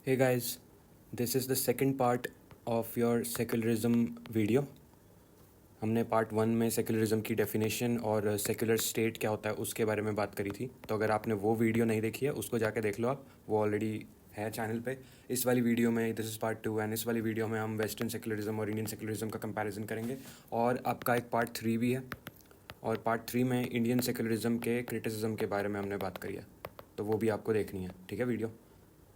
Hey guys, this is the second part of your secularism video. हमने part one में secularism की definition और secular state क्या होता है उसके बारे में बात करी थी। तो अगर आपने वो वीडियो नहीं देखी है उसको जाके देख लो आप, वो ऑलरेडी है चैनल पे। इस वाली वीडियो में this is part two and इस वाली वीडियो में हम वेस्टर्न सेकुलरिज्म और इंडियन सेकुलरिज्म का कंपैरिजन करेंगे। और आपका एक पार्ट थ्री भी है, और पार्ट थ्री में इंडियन सेकुलरिज्म के क्रिटिसिज्म के बारे में हमने बात करी है, तो वो भी आपको देखनी है, ठीक है video.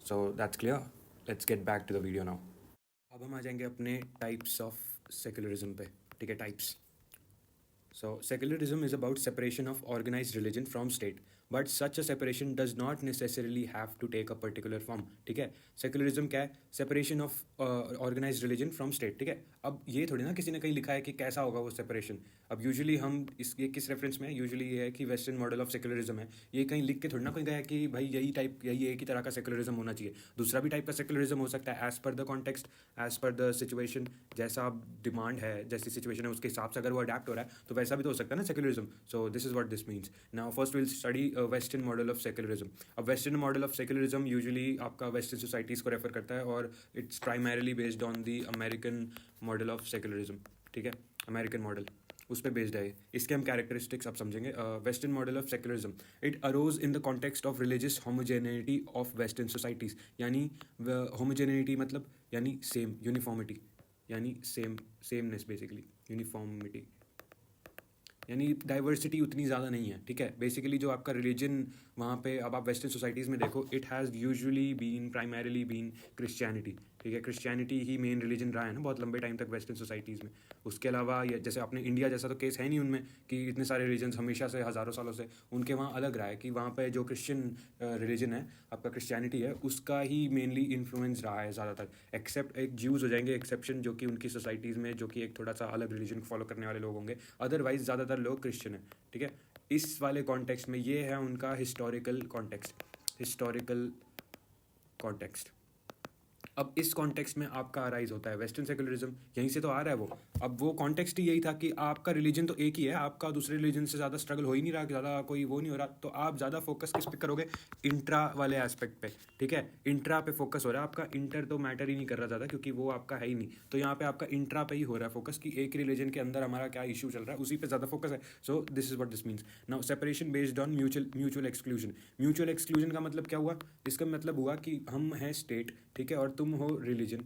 So that's clear, let's get back to the video now. अब हम आ जाएंगे अपने टाइप्स ऑफ सेकुलरिज्म पे, ठीक है। Types, so secularism is about separation of organized religion from state, but such a separation does not necessarily have to take a particular form, ठीक है। Secularism क्या है? Separation of organised religion from state, ठीक है। अब ये थोड़ी ना किसी ने कहीं लिखा है कि कैसा होगा वो सेपरेशन। अब यूजुअली हम ये किस रेफरेंस में है? यूजुअली ये है कि वेस्टर्न मॉडल ऑफ सेकुलरिज्म है। ये कहीं लिख के थोड़ी ना कोई गया है कि भाई यही टाइप, यही एक ही तरह का सेकुलरिज्म होना चाहिए। दूसरा भी टाइप का सेकुलरिज्म हो सकता है as per the context, as per the situation. जैसा डिमांड है, जैसी सिचुएशन है उसके हिसाब से अगर वो अडेप्ट हो रहा है तो वैसा भी तो हो सकता है ना secularism. So this is what this means. Now first will study western model of secularism. अब western model of secularism usually आपका वेस्टर्न सोसाइटीज़ को रेफर करता है, और it's primarily based on the American model of secularism, ठीक है। American model उस पर बेस्ड है। इसके हम कैरेक्टरिस्टिक्स आप समझेंगे। Western model of secularism, it arose in the context of religious homogeneity of western societies. यानी होमोजेनिटी मतलब यानी सेम, यूनिफॉर्मिटी यानी सेमनेस, बेसिकली यूनिफॉर्मिटी यानी डाइवर्सिटी उतनी ज़्यादा नहीं है, ठीक है। बेसिकली जो आपका रिलीजन वहाँ पे, अब आप वेस्टर्न सोसाइटीज़ में देखो, it has usually been primarily been Christianity, ठीक है। क्रिश्चियनिटी ही मेन रिलीजन रहा है ना बहुत लंबे टाइम तक वेस्टर्न सोसाइटीज़ में। उसके अलावा ये जैसे अपने इंडिया जैसा तो केस है नहीं उनमें कि इतने सारे रिलीजन्स हमेशा से हज़ारों सालों से, उनके वहाँ अलग रहा है कि वहाँ पे जो क्रिश्चियन रिलीजन है, आपका क्रिश्चियनिटी है, उसका ही मेनली इन्फ्लुएंस रहा है ज़्यादातर। एक्सेप्ट एक ज्यूज़ हो जाएंगे एक्सेप्शन, जो कि उनकी सोसाइटीज़ में जो कि एक थोड़ा सा अलग रिलीजन को फॉलो करने वाले लोग होंगे, अदरवाइज ज़्यादातर लोग क्रिश्चियन है, ठीक है। इस वाले कॉन्टेक्स्ट में ये है उनका हिस्टोरिकल कॉन्टेक्स्ट, हिस्टोरिकल कॉन्टेक्स्ट। अब इस कॉन्टेक्स्ट में आपका अराइज होता है वेस्टर्न सेकुलरिज्म, यहीं से तो आ रहा है वो। अब वो कॉन्टेक्स्ट ही यही था कि आपका रिलीजन तो एक ही है, आपका दूसरे रिलीजन से ज़्यादा स्ट्रगल हो ही नहीं रहा, ज़्यादा कोई वो नहीं हो रहा, तो आप ज़्यादा फोकस किस पे करोगे? इंट्रा वाले एस्पेक्ट पे, ठीक है। इंट्रा पे फोकस हो रहा है आपका, इंटर तो मैटर ही नहीं कर रहा ज़्यादा क्योंकि वो आपका है ही नहीं। तो यहाँ पे आपका इंट्रा पे ही हो रहा है फोकस कि एक रिलीजन के अंदर हमारा क्या इशू चल रहा है, उसी पे ज़्यादा फोकस है। सो this is what this means. Now separation based on mutual exclusion. Mutual exclusion का मतलब क्या हुआ? इसका मतलब हुआ कि हम हैं स्टेट, ठीक है, और तुम हो रिलीजन।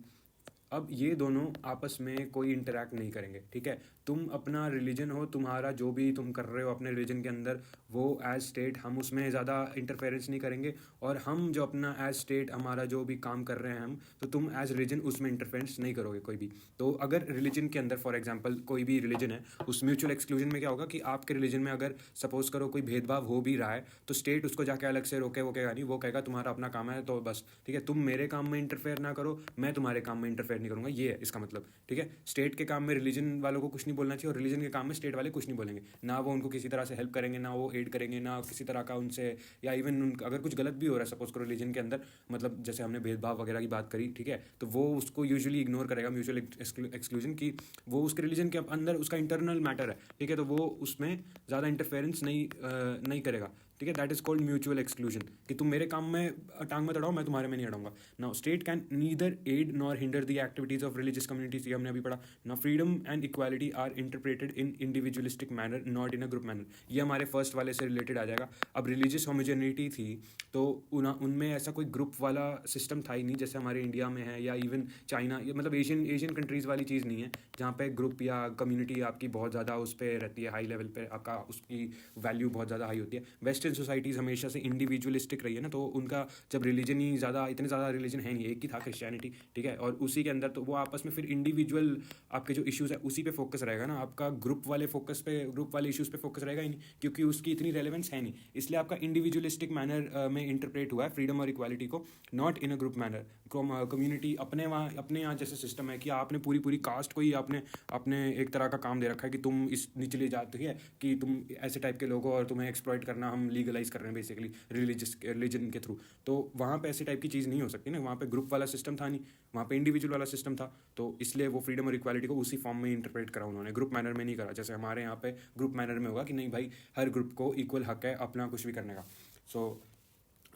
अब ये दोनों आपस में कोई इंटरैक्ट नहीं करेंगे, ठीक है। तुम अपना रिलीजन हो, तुम्हारा जो भी तुम कर रहे हो अपने रिलीजन के अंदर, वो एज स्टेट हम उसमें ज़्यादा इंटरफेरेंस नहीं करेंगे, और हम जो अपना एज स्टेट हमारा जो भी काम कर रहे हैं हम, तो तुम एज रिलीजन उसमें इंटरफेरेंस नहीं करोगे कोई भी। तो अगर रिलीजन के अंदर फॉर एग्जाम्पल कोई भी रिलीजन है, उस म्यूचुअल एक्सक्लूजन में क्या होगा कि आपके रिलीजन में अगर सपोज करो कोई भेदभाव हो भी रहा है, तो स्टेट उसको जाके अलग से रोके वो कहेगा नहीं, वो कहेगा तुम्हारा अपना काम है तो बस, ठीक है, तुम मेरे काम में इंटरफेयर ना करो, मैं तुम्हारे काम में इंटरफेयर नहीं करूंगा, ये है इसका मतलब, ठीक है। स्टेट के काम में रिलीजन वालों को कुछ नहीं बोलना चाहिए, और रिलीजन के काम में स्टेट वाले कुछ नहीं बोलेंगे, ना वो उनको किसी तरह से हेल्प करेंगे, ना वो एड करेंगे, ना किसी तरह का उनसे, या इवन अगर कुछ गलत भी हो रहा है सपोज करो रिलीजन के अंदर, मतलब जैसे हमने भेदभाव वगैरह की बात करी, ठीक है, तो वो उसको यूजुअली इग्नोर करेगा म्यूचुअल एक्सक्लूजन की। वो उसके रिलीजन के अंदर उसका इंटरनल मैटर है, ठीक है, तो वो उसमें ज़्यादा इंटरफेरेंस नहीं करेगा, ठीक है। That is called mutual exclusion, कि तुम मेरे काम में टांग मत अड़ाओ, मैं तुम्हारे में नहीं अड़ाऊंगा। Now state can neither aid nor hinder the activities of religious communities, ये हमने अभी पढ़ा। Now freedom and equality are interpreted in individualistic manner, not in a group manner, ये हमारे फर्स्ट वाले से रिलेटेड आ जाएगा। अब रिलीजियस होमोजेनिटी थी तो उनमें ऐसा कोई ग्रुप वाला सिस्टम था ही नहीं जैसे हमारे इंडिया में है, या इवन चाइना, मतलब एशियन कंट्रीज़ वाली चीज़ नहीं है जहाँ पे ग्रुप या कम्युनिटी आपकी बहुत ज़्यादा उस पर रहती है, हाई लेवल पे आपका उसकी वैल्यू बहुत ज़्यादा हाई होती है। वेस्टर्न सोसाइटीज़ हमेशा से इंडिविजुअलिस्टिक रही है ना, तो उनका जब रिलीजन ही ज़्यादा, इतने ज़्यादा रिलीजन है नहीं, एक ही था क्रिश्चियनिटी, ठीक है, और उसी के अंदर तो वो आपस में फिर इंडिविजुअल आपके जो इश्यूज़ है उसी पे फोकस रहेगा ना, आपका ग्रुप वाले फोकस पे, ग्रुप वाले इश्यूज़ पे फोकस रहेगा ही नहीं, क्योंकि उसकी इतनी रेलेवेंस है नहीं, इसलिए आपका इंडिविजुअलिस्टिक मैनर में इंटरप्रेट हुआ है फ्रीडम और इक्वालिटी को, not in a group manner. Community अपने यहाँ जैसे सिस्टम है कि आपने पूरी पूरी कास्ट को ही आपने अपने एक तरह का काम दे रखा है कि तुम इस निचली जाति है, कि तुम ऐसे टाइप के लोग हो और तुम्हें एक्सप्लॉइट करना हम लीगलाइज कर रहे हैं बेसिकली रिलीजन के थ्रू। तो वहाँ पे ऐसी टाइप की चीज़ नहीं हो सकती ना, वहाँ पे ग्रुप वाला सिस्टम था नहीं, वहाँ पे इंडिविजुअल वाला सिस्टम था, तो इसलिए वो फ्रीडम और इक्वालिटी को उसी फॉर्म में इंटरप्रेट करा उन्होंने, ग्रुप मैनर में नहीं करा, जैसे हमारे यहाँ पे ग्रुप मैनर में होगा कि नहीं भाई हर ग्रुप को इक्वल हक है अपना कुछ भी करने का। सो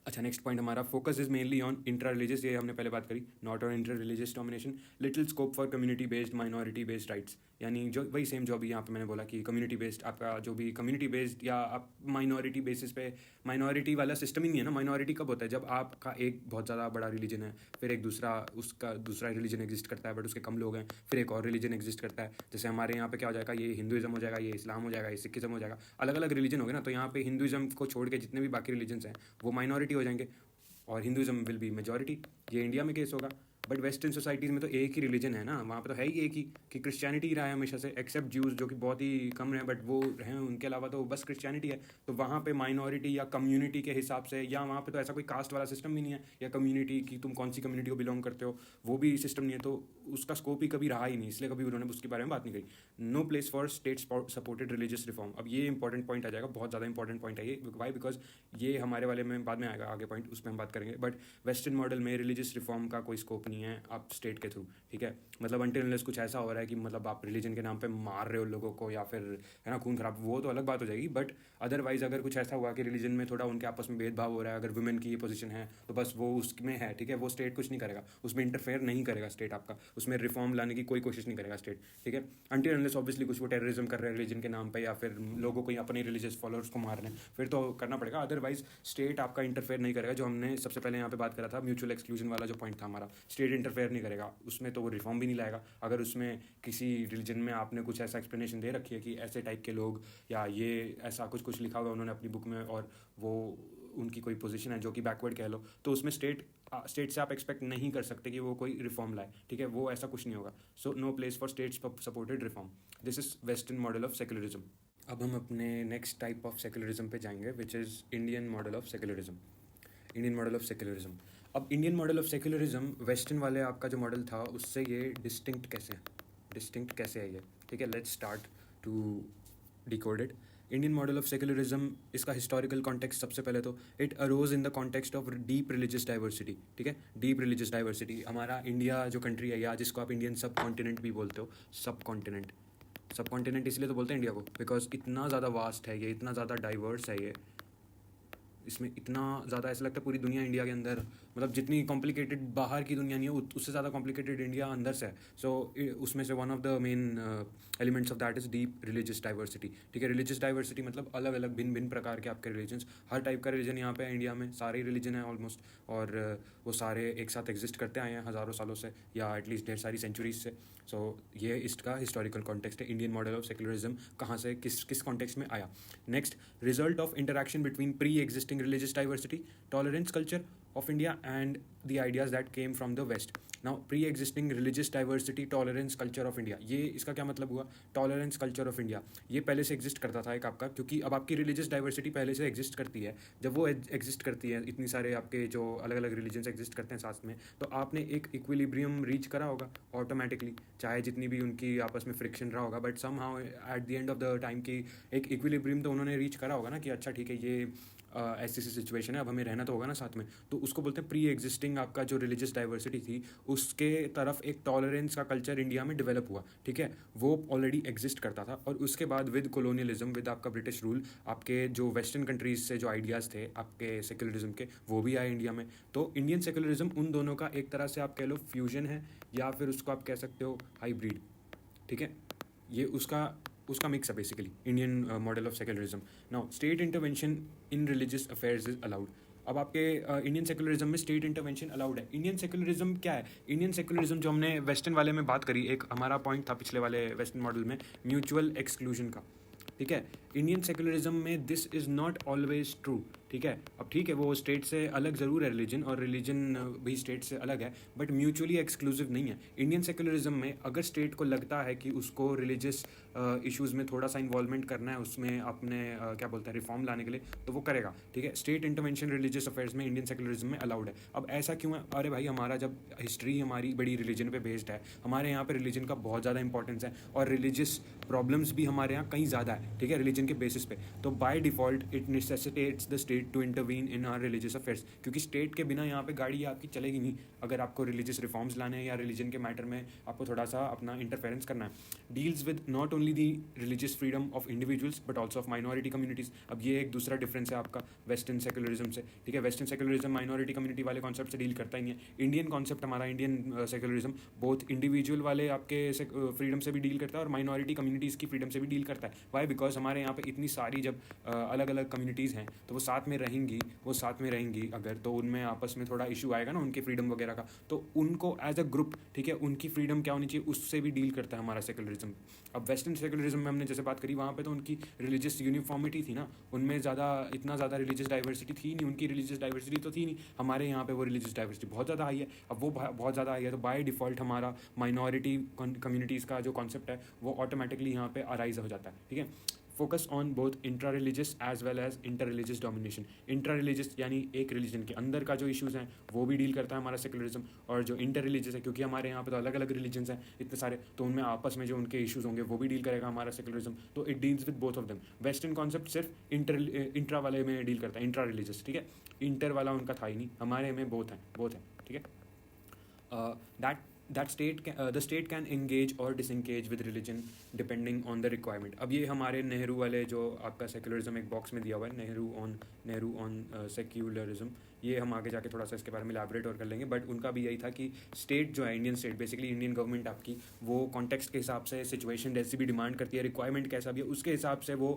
अच्छा, नेक्स्ट पॉइंट हमारा focus is mainly on intra religious, ये हमने पहले बात करी, not on inter religious domination, little scope for community based minority based rights, यानी जो वही सेम जो अभी यहाँ पे मैंने बोला कि कम्युनिटी बेस्ड आपका जो भी कम्युनिटी बेस्ड या आप माइनॉरिटी बेसिस पे, माइनॉरिटी वाला सिस्टम ही नहीं है ना। माइनॉरिटी कब होता है? जब आपका एक बहुत ज़्यादा बड़ा रिलीजन है, फिर एक दूसरा उसका दूसरा रिलीजन एग्जिस्ट करता है बट उसके कम लोग हैं, फिर एक और रिलीजन एग्जिस्ट करता है। जैसे हमारे यहाँ पे क्या हो जाएगा, ये हिंदुइज्म हो जाएगा, ये इस्लाम हो जाएगा, ये सिखिज्म हो जाएगा, अलग अलग रिलीजन हो गए ना। तो यहाँ पे हिंदुइज्म को छोड़ के जितने भी बाकी रिलीजन्स हैं वो माइनॉरिटी हो जाएंगे और हिंदुइज्म विल बी मेजॉरिटी। ये इंडिया में केस होगा, बट वेस्टर्न सोसाइटीज़ में तो एक ही रिलीजन है ना, वहाँ पे तो है ही एक ही कि क्रिश्चियनिटी ही रहा है हमेशा से, एक्सेप्ट ज्यूज़ जो कि बहुत ही कम हैं बट वो हैं, उनके अलावा तो बस क्रिश्चियनिटी है। तो वहाँ पे माइनॉरिटी या कम्युनिटी के हिसाब से, या वहाँ पे तो ऐसा कोई कास्ट वाला सिस्टम भी नहीं है, या कम्युनिटी की तुम कौन सी कम्युनिटी को बिलोंग करते हो वो भी सिस्टम नहीं है, तो उसका स्कोप ही कभी रहा ही नहीं, इसलिए कभी उन्होंने उसके बारे में बात नहीं करी। No place for state supported religious reform. अब ये इंपॉर्टेंट पॉइंट आ जाएगा, बहुत ज़्यादा इंपॉर्टेंट पॉइंट है ये। वाई? बिकॉज ये हमारे वाले में बाद में आएगा आगे पॉइंट, उस पर हम बात करेंगे। बट वेस्टर्न मॉडल में रिलीजियस रिफॉर्म का कोई स्कोप नहीं है आप स्टेट के थ्रू, ठीक है। मतलब अनटिल अनलेस कुछ ऐसा हो रहा है कि मतलब आप रिलीजन के नाम पे मार रहे हो लोगों को या फिर है ना खून खराब, वो तो अलग बात हो जाएगी। बट अदरवाइज अगर कुछ ऐसा हुआ कि रिलीजन में थोड़ा उनके आपस में भेदभाव हो रहा है, अगर वुमेन की ये पोजीशन है तो बस वो उसमें है, ठीक है, वो स्टेट कुछ नहीं करेगा, उसमें इंटरफेयर नहीं करेगा स्टेट आपका, उसमें रिफॉर्म लाने की कोई कोशिश नहीं करेगा स्टेट, ठीक है। अनटिल अनलेस ऑब्वियसली कुछ वो टेररिज्म कर रहे हैं रिलीजन के नाम पे या फिर लोगों को अपने रिलीजियस फॉलोअर्स को मार रहे हैं, फिर तो करना पड़ेगा। अदरवाइज स्टेट आपका इंटरफेयर नहीं करेगा। जो हमने सबसे पहले यहाँ पे बात करा था म्यूचुअल एक्सक्लूजन वाला जो पॉइंट था हमारा, स्टेट इंटरफेयर नहीं करेगा उसमें, तो वो रिफॉर्म भी नहीं लाएगा। अगर उसमें किसी रिलीजन में आपने कुछ ऐसा एक्सप्लेनेशन दे रखी है कि ऐसे टाइप के लोग या ये ऐसा कुछ कुछ लिखा हुआ है उन्होंने अपनी बुक में और वो उनकी कोई पोजीशन है जो कि बैकवर्ड कह लो, तो उसमें स्टेट से आप एक्सपेक्ट नहीं कर सकते कि वो कोई रिफॉर्म लाए, ठीक है, वो ऐसा कुछ नहीं होगा। So no place for state supported reform. This is western model of secularism. अब हम अपने नेक्स्ट टाइप ऑफ सेक्युलरिज्म पे जाएंगे which is Indian model of secularism. Indian model of secularism. अब Indian model of secularism western वाले आपका जो model था उससे ये डिस्टिंक्ट कैसे है ये, ठीक है। Let's start to decode it. Indian model of secularism, इसका हिस्टोरिकल कॉन्टेक्स्ट सबसे पहले तो it arose in the context of deep religious diversity, ठीक है। डीप रिलीजियस डाइवर्सिटी, हमारा इंडिया जो कंट्री है या जिसको आप इंडियन सब कॉन्टिनेंट भी बोलते हो, सब कॉन्टिनेंट इसलिए तो बोलते हैं इंडिया को बिकॉज इतना ज़्यादा वास्ट है ये, इतना ज़्यादा डाइवर्स है ये, इसमें इतना ज़्यादा ऐसा लगता है पूरी दुनिया इंडिया के अंदर, मतलब जितनी कॉम्प्लिकेटेड बाहर की दुनिया नहीं है उससे ज़्यादा कॉम्प्लिकेटेड इंडिया अंदर से है। सो उसमें से one of the main elements of that is deep religious diversity, ठीक है। रिलीजियस डाइवर्सिटी मतलब अलग अलग भिन्न भिन्न प्रकार के आपके रिलीजन्स, हर टाइप का रिलीजन यहाँ पे इंडिया में, सारे रिलीजन है ऑलमोस्ट, और वो सारे एक साथ एग्जिस्ट करते आए हैं हज़ारों सालों से या एटलीस्ट ढेर सारी सेंचुरीज से। सो ये इसका हिस्टोरिकल कॉन्टेक्स्ट है। इंडियन मॉडल ऑफ सेक्युलरिज्म कहाँ से किस कॉन्टेक्स्ट में आया। Next, result of interaction between pre existing religious diversity, tolerance culture of India and the ideas that came from the West. Now, pre-existing religious diversity, tolerance culture of India, ये इसका क्या मतलब हुआ? tolerance culture of India, ये पहले से exist करता था एक आपका, क्योंकि अब आपकी रिलीजियस डाइवर्सिटी पहले से एग्जिस्ट करती है। जब वो एग्जिस्ट करती है, इतनी सारे आपके जो अलग अलग रिलीजन्स एग्जिस्ट करते हैं साथ में, तो आपने एक इक्विलिब्रियम रीच करा होगा ऑटोमेटिकली, चाहे जितनी भी उनकी आपस में फ्रिक्शन रहा होगा, but somehow at the end of the time की एक इक्विलिब्रियम तो उन्होंने रीच करा होगा ना कि अच्छा ठीक है ये ऐसी सिचुएशन है, अब हमें रहना तो होगा ना साथ में। तो उसको बोलते हैं प्री एग्जिस्टिंग आपका जो रिलीजियस डाइवर्सिटी थी उसके तरफ एक टॉलरेंस का कल्चर इंडिया में डेवलप हुआ, ठीक है। वो ऑलरेडी एग्जिस्ट करता था और उसके बाद विद कोलोनियलिज्म, विद आपका ब्रिटिश रूल, आपके जो वेस्टर्न कंट्रीज से जो आइडियाज़ थे आपके सेक्युलरिज्म के वो भी आए इंडिया में। तो इंडियन सेक्युलरिज्म उन दोनों का एक तरह से आप कह लो फ्यूजन है, या फिर उसको आप कह सकते हो हाइब्रिड, ठीक है। ये उसका मिक्स है basically Indian model of secularism. Now, state intervention in religious affairs is allowed. अब आपके इंडियन सेक्युलरिज्म में स्टेट इंटरवेंशन अलाउड है। इंडियन सेक्युलरिज्म क्या है? इंडियन सेक्युलरिज्म जो हमने वेस्टर्न वाले में बात करी, एक हमारा पॉइंट था पिछले वाले वेस्टर्न मॉडल में म्यूचुअल एक्सक्लूजन का, ठीक है। इंडियन सेक्युलरिज्म में this is not always true, ठीक है। अब ठीक है, वो स्टेट से अलग ज़रूर है रिलीजन, और रिलीजन भी स्टेट से अलग है, बट म्यूचुअली एक्सक्लूसिव नहीं है। इंडियन सेक्युलरिज्म में अगर स्टेट को लगता है कि उसको रिलीजियस इश्यूज़ में थोड़ा सा इन्वॉल्वमेंट करना है, उसमें अपने क्या बोलते हैं रिफॉर्म लाने के लिए, तो वो करेगा, ठीक है। स्टेट इंटरवेंशन रिलीजियस अफेयर्स में इंडियन सेक्युलरिज्म में अलाउड है। अब ऐसा क्यों है? अरे भाई, हमारा जब हिस्ट्री हमारी बड़ी रिलीजन पे बेस्ड है, हमारे यहाँ पे रिलीजन का बहुत ज़्यादा इंपॉर्टेंस है और रिलीजियस प्रॉब्लम्स भी हमारे यहाँ कहीं ज़्यादा है, ठीक है, रिलीजन के बेसिस पे। तो by default it necessitates the state need to intervene in our religious affairs, क्योंकि स्टेट के बिना यहाँ पे गाड़ी आपकी चलेगी नहीं अगर आपको रिलीजियस रिफॉर्म्स लाने हैं या रिलीजन के मैटर में आपको थोड़ा सा अपना इंटरफेरेंस करना है. Deals with not only the religious freedom of individuals but also of minority communities. अब ये एक दूसरा डिफरेंस है आपका वेस्टर्न सेकुलरिज्म से. ठीक है, वेस्टर्न सेकुलरिज्म माइनॉरिटी कम्युनिटी वाले कॉन्सेप्ट से डील करता ही नहीं है. इंडियन कॉन्सेप्ट हमारा इंडियन सेकुलरिज्म बोथ इंडिविजुअल वाले आपके फ्रीडम से भी डील करता है और माइनॉरिटी कम्युनिटीज़ की फ्रीडम से भी डील करता है. वाई? बिकॉज हमारे यहाँ पे इतनी सारी जब अलग अलग कम्युनिटीज़ हैं तो वो साथ में रहेंगी अगर, तो उनमें आपस में थोड़ा इशू आएगा ना उनकी फ्रीडम वगैरह का, तो उनको एज अ ग्रुप, ठीक है, उनकी फ्रीडम क्या होनी चाहिए उससे भी डील करता है हमारा सेकुलरिज्म. अब वेस्टर्न सेकुलरिज्म में हमने जैसे बात करी वहाँ पे तो उनकी रिलीजियस यूनिफॉर्मिटी थी ना, उनमें इतना ज़्यादा रिलीजियस डाइवर्सिटी थी नहीं, उनकी रिलीजियस डाइवर्सिटी तो थी नहीं. हमारे यहाँ पे वो रिलीजियस डाइवर्सिटी बहुत ज़्यादा हाई है. अब वो बहुत ज़्यादा हाई है तो बाय डिफ़ॉल्ट हमारा माइनॉरिटी कम्युनिटीज़ का जो कॉन्सेप्ट है वो ऑटोमेटिकली यहाँ पे अराइज हो जाता है. ठीक है, focus on both intra religious as well as inter religious domination. Intra religious यानी एक रिलीजन के अंदर का जो इशूज़ हैं वो भी डील करता है हमारा सेकुलरिज्म, और जो इंटर रिलीजियस है क्योंकि हमारे यहाँ पे तो अलग अलग रिलीजन्स हैं इतने सारे, तो उनमें आपस में जो उनके इशूज़ होंगे वो भी डील करेगा हमारा सेकुलरिज्म. तो it deals with both of them. Western concept सिर्फ इंट्रा वाले में डील करता है, इंट्रा रिलीजियस. ठीक है, इंटर वाला उनका था ही नहीं, हमारे में बोथ है. ठीक है, the state can engage or disengage with religion depending on the requirement. अब ये हमारे नेहरू वाले जो आपका सेक्युलरिज्म एक बॉक्स में दिया हुआ है, नेहरू ऑन सेक्युलरिज्म, ये हम आगे जाके थोड़ा सा इसके बारे में इलैबोरेट और कर लेंगे. बट उनका भी यही था कि स्टेट जो है, Indian state basically Indian government आपकी, वो कॉन्टेक्स्ट के हिसाब से सिचुएशन जैसी भी डिमांड करती है, रिक्वायरमेंट कैसा भी है उसके हिसाब से वो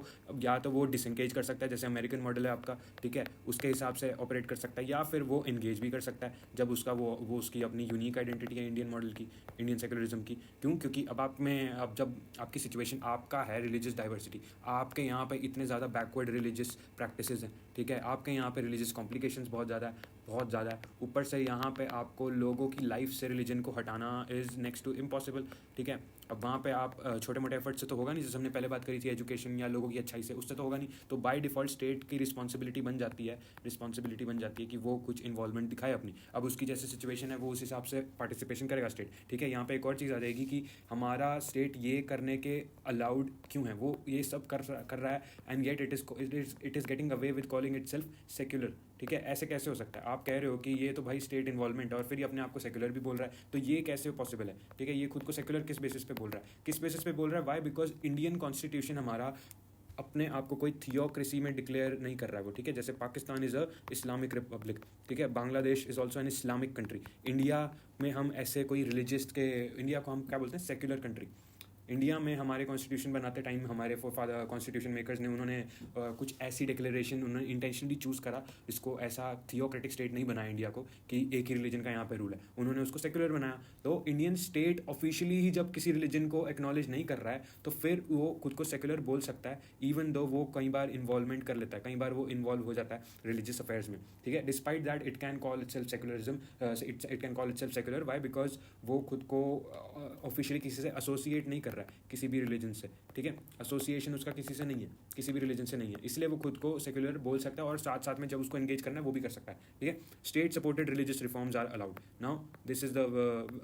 या तो वो डिसंगेज कर सकता है जैसे अमेरिकन मॉडल है आपका, ठीक है, उसके हिसाब से ऑपरेट कर सकता है, या फिर वो इंगेज भी कर सकता है जब उसका वो उसकी अपनी यूनिक आइडेंटिटी है इंडियन मॉडल की, इंडियन सेकुलरिज्म की. क्यों? क्योंकि अब जब आपकी सिचुएशन आपका है रिलीजियस डाइवर्सिटी, आपके यहाँ पे इतने ज़्यादा बैकवर्ड रिलीजियस प्रैक्टिसेस हैं, ठीक है, आपके यहाँ पे रिलीजियस कॉम्प्लिकेशंस बहुत ज़्यादा है, ऊपर से यहाँ पे आपको लोगों की लाइफ से रिलीजन को हटाना इज़ नेक्स्ट टू इम्पॉसिबल. ठीक है, अब वहाँ पे आप छोटे मोटे एफर्ट से तो होगा नहीं, जैसे हमने पहले बात करी थी एजुकेशन या लोगों की अच्छाई से, उससे तो होगा नहीं. तो बाय डिफ़ॉल्ट स्टेट की रिस्पॉन्सिबिलिटी बन जाती है कि वो कुछ इन्वॉल्वमेंट दिखाए अपनी. अब उसकी जैसे सिचुएशन है वो उस हिसाब से पार्टिसिपेशन करेगा स्टेट. ठीक है, यहाँ पे एक और चीज़ आ जाएगी कि हमारा स्टेट ये करने के अलाउड क्यों है, वो ये सब कर रहा है, and yet it is getting away with calling it self secular. ठीक है, ऐसे कैसे हो सकता है? आप कह रहे हो कि ये तो भाई स्टेट इन्वॉल्वमेंट है और फिर ये अपने आप को सेक्युलर भी बोल रहा है, तो ये कैसे पॉसिबल है? ठीक है, ये खुद को सेक्युलर किस बेसिस पे बोल रहा है? वाई? बिकॉज इंडियन कॉन्स्टिट्यूशन हमारा अपने आप को कोई थियोक्रेसी में डिक्लेयर नहीं कर रहा है वो. ठीक है, जैसे Pakistan is a Islamic Republic, ठीक है, Bangladesh is also an Islamic country. India में हम ऐसे कोई रिलीजियस के, इंडिया को हम क्या बोलते हैं, सेक्युलर कंट्री. इंडिया में हमारे कॉन्स्टिट्यूशन बनाते टाइम हमारे फादर कॉन्स्टिट्यूशन मेकर्स ने उन्होंने कुछ ऐसी डिक्लेरेशन उन्होंने इंटेंशनली चूज़ करा, इसको ऐसा थियोक्रेटिक स्टेट नहीं बनाया इंडिया को कि एक ही रिलीजन का यहाँ पे रूल है, उन्होंने उसको सेक्युलर बनाया. तो इंडियन स्टेट ऑफिशियली ही जब किसी रिलीजन को एक्नॉलेज नहीं कर रहा है तो फिर वो खुद को सेक्युलर बोल सकता है, इवन दो वो कई बार इन्वॉल्वमेंट कर लेता है, कई बार वो इन्वॉल्व हो जाता है रिलीजियस अफेयर्स में. ठीक है, despite that it can call itself secularism, it can call itself secular. Why? Because वो खुद को ऑफिशियली किसी से एसोसिएट नहीं कर रहा है, किसी भी रिलीजन से. ठीक है, एसोसिएशन उसका किसी से नहीं है, किसी भी रिलीजन से नहीं है, इसलिए वो खुद को सेक्युलर बोल सकता है और साथ साथ में जब उसको एंगेज करना है वो भी कर सकता है. ठीक है, state supported religious reforms are allowed. Now this is the,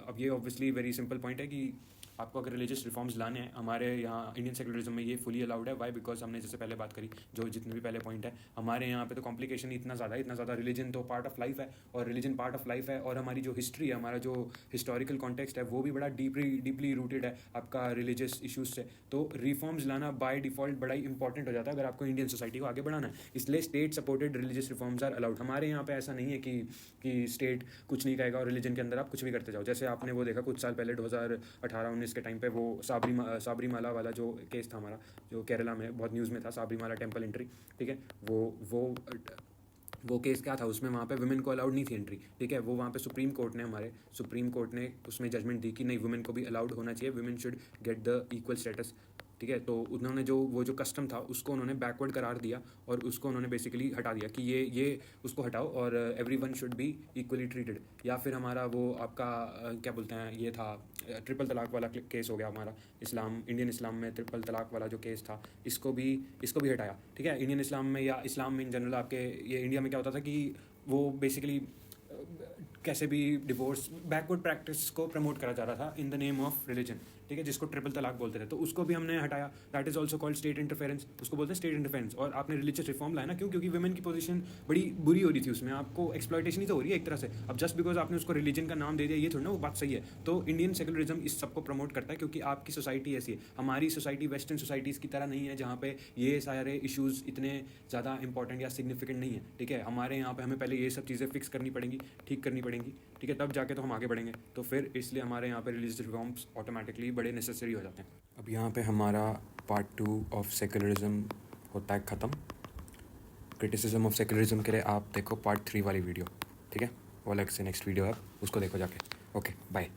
अब ये ऑब्वियसली वेरी सिंपल पॉइंट है कि आपको अगर रिलीजियस रिफॉर्म्स लाने हैं, हमारे यहाँ इंडियन सेकुलरिज्म में ये फुली अलाउड है. वाई? बिकॉज हमने जैसे पहले बात करी, जो जितने भी पहले पॉइंट है, हमारे यहाँ पे तो कॉम्प्लिकेशन इतना ज़्यादा, रिलीजन तो पार्ट ऑफ लाइफ है, और रिलीजन पार्ट ऑफ लाइफ है, और हमारी जो हिस्ट्री है, हमारा जो हिस्टोरिकल कॉन्टेक्स्ट है वो भी बड़ा डीपली रूटेड है आपका रिलीजियस इशूज़ से. तो रिफॉर्म्स लाना बाय डिफ़ॉल्ट बड़ा ही इंपॉर्टेंट हो जाता है अगर आपको इंडियन सोसाइटी को आगे बढ़ाना है, इसलिए state supported religious reforms are allowed. हमारे यहाँ पे ऐसा नहीं है कि स्टेट कुछ नहीं कहेगा और रिलीजन के अंदर आप कुछ भी करते जाओ. जैसे आपने वो देखा कुछ साल पहले 2018-19 के टाइम पे वो साबरीमाला वाला जो केस था हमारा, जो केरला में बहुत न्यूज़ में था, साबरीमाला टेम्पल एंट्री. ठीक है, वो केस क्या था, उसमें वहाँ पे वुमेन को अलाउड नहीं थी एंट्री. ठीक है, वो वहाँ पे सुप्रीम कोर्ट ने उसमें जजमेंट दी कि नहीं, वुमेन को भी अलाउड होना चाहिए, women should get the equal status. ठीक है, तो उन्होंने जो कस्टम था उसको उन्होंने बैकवर्ड करार दिया और उसको उन्होंने बेसिकली हटा दिया कि ये उसको हटाओ और everyone should be equally treated. या फिर हमारा वो आपका क्या बोलते हैं, ये था ट्रिपल तलाक वाला केस हो गया हमारा, इंडियन इस्लाम में ट्रिपल तलाक वाला जो केस था, इसको भी हटाया. ठीक है, इंडियन इस्लाम में या इस्लाम में इन जनरल आपके ये इंडिया में क्या होता था कि वो बेसिकली कैसे भी डिवोर्स बैकवर्ड प्रैक्टिस को प्रमोट करा जा रहा था in the name of religion, ठीक है, जिसको ट्रिपल तलाक बोलते थे, तो उसको भी हमने हटाया। That is also called state interference, उसको बोलते हैं स्टेट इंटरफेरेंस। और आपने रिलीजियस रिफॉर्म लाया ना, क्यों? क्योंकि वुमेन की पोजीशन बड़ी बुरी हो रही थी उसमें, आपको एक्सप्लॉयटेशन ही तो हो रही है एक तरह से। अब जस्ट बिकॉज आपने उसको रिलीजन का नाम दे दिया, ये थोड़ी ना वो बात सही है। तो इंडियन सेकुलरिज्म इस सबको प्रमोट करता है, क्योंकि आपकी सोसाइटी ऐसी है। हमारी सोसाइटी वेस्टर्न सोसाइटीज़ की तरह नहीं है, जहाँ पे ये सारे इश्यूज़ इतने ज़्यादा इंपॉर्टेंट या सिग्निफिकेंट नहीं है, ठीक है। हमारे यहाँ पे हमें पहले ये सब चीज़ें फिक्स करनी पड़ेंगी, ठीक करनी पड़ेंगी, ठीक है, तब जाके तो हम आगे बढ़ेंगे। तो फिर इसलिए हमारे यहाँ पे रिलीजियस रिफॉर्म्स ऑटोमेटिकली बड़े नेसेसरी हो जाते हैं। अब यहाँ पे हमारा पार्ट 2 ऑफ सेकुलरिज्म होता है ख़त्म। क्रिटिसिज्म ऑफ सेकुलरिज्म के लिए आप देखो पार्ट 3 वाली वीडियो, ठीक है, वो अलग से नेक्स्ट वीडियो है, उसको देखो जाके। Okay, bye.